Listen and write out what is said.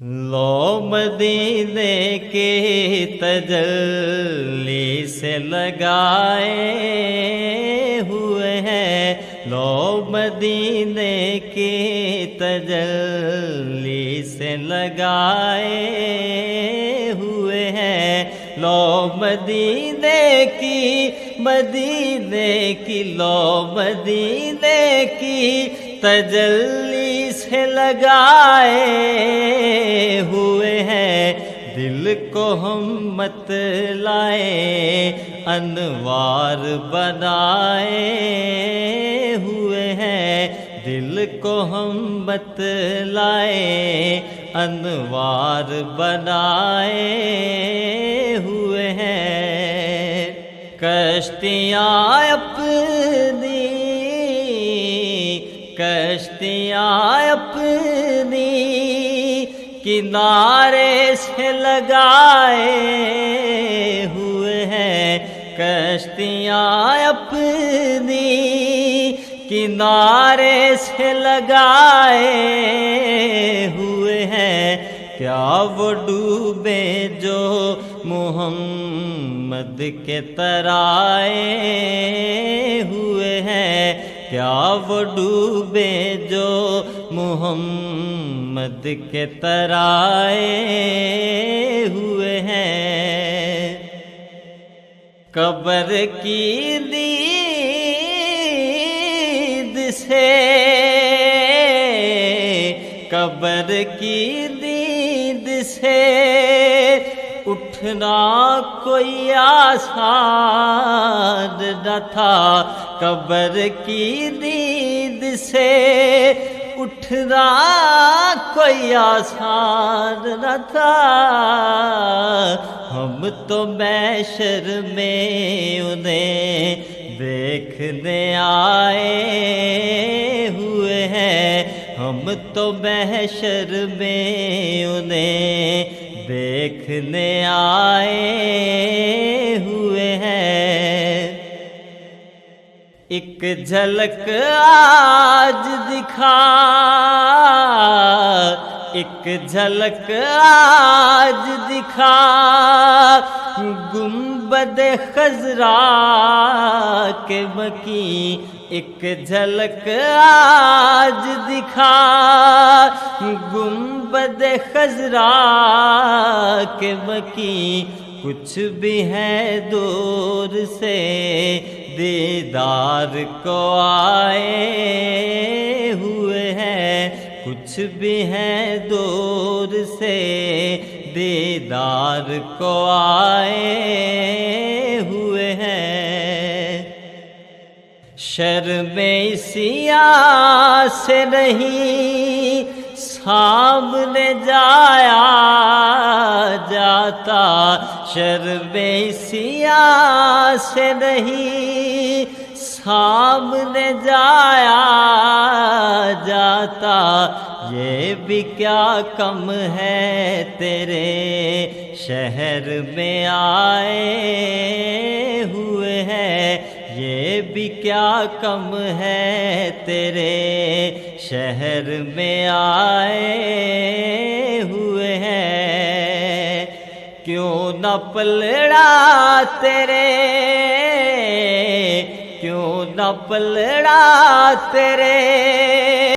لو مدینے کے تجلی سے لگائے ہوئے ہیں، لو مدینے کے تجلی سے لگائے ہوئے ہیں، لو مدینے کی لو مدینے کی تجلی سے لگائے ہوئے ہیں، دل کو ہم مت لائے انوار بنائے ہوئے ہیں، دل کو ہم مت لائے انوار بنائے ہوئے ہیں، کشتیاں اپنی کنارے سے لگائے ہوئے ہیں، کشتیاں اپنی کنارے سے لگائے ہوئے ہیں، کیا وہ ڈوبے جو محمد کے ترائے ہوئے ہیں، کیا وہ ڈوبے جو محمد کے ترائے ہوئے ہیں، قبر کی دید سے اٹھنا کوئی آسان نہ تھا، قبر کی دید سے اٹھنا کوئی آسان نہ تھا، ہم تو محشر میں انہیں دیکھنے آئے ہوئے ہیں، ہم تو محشر میں انہیں دیکھنے آئے ہوئے ہیں، ایک جھلک آج دکھا، ایک جھلک آج دکھا گنبد خضرا کے مکیں، ایک جھلک آج دکھا گنبد خضرا کے مکیں، کچھ بھی ہے دور سے دیدار کو آئے ہوئے ہیں، کچھ بھی ہے دور سے دیدار کو آئے ہوئے ہیں، شرم سیاہ سے نہیں سامنے جایا جاتا، شرم سیاہ سے نہیں سامنے جایا جاتا، یہ بھی کیا کم ہے تیرے شہر میں آئے ہوئے ہیں، یہ بھی کیا کم ہے تیرے شہر میں آئے ہوئے ہیں، کیوں نہ پلڑا تیرے، کیوں نہ پلڑا تیرے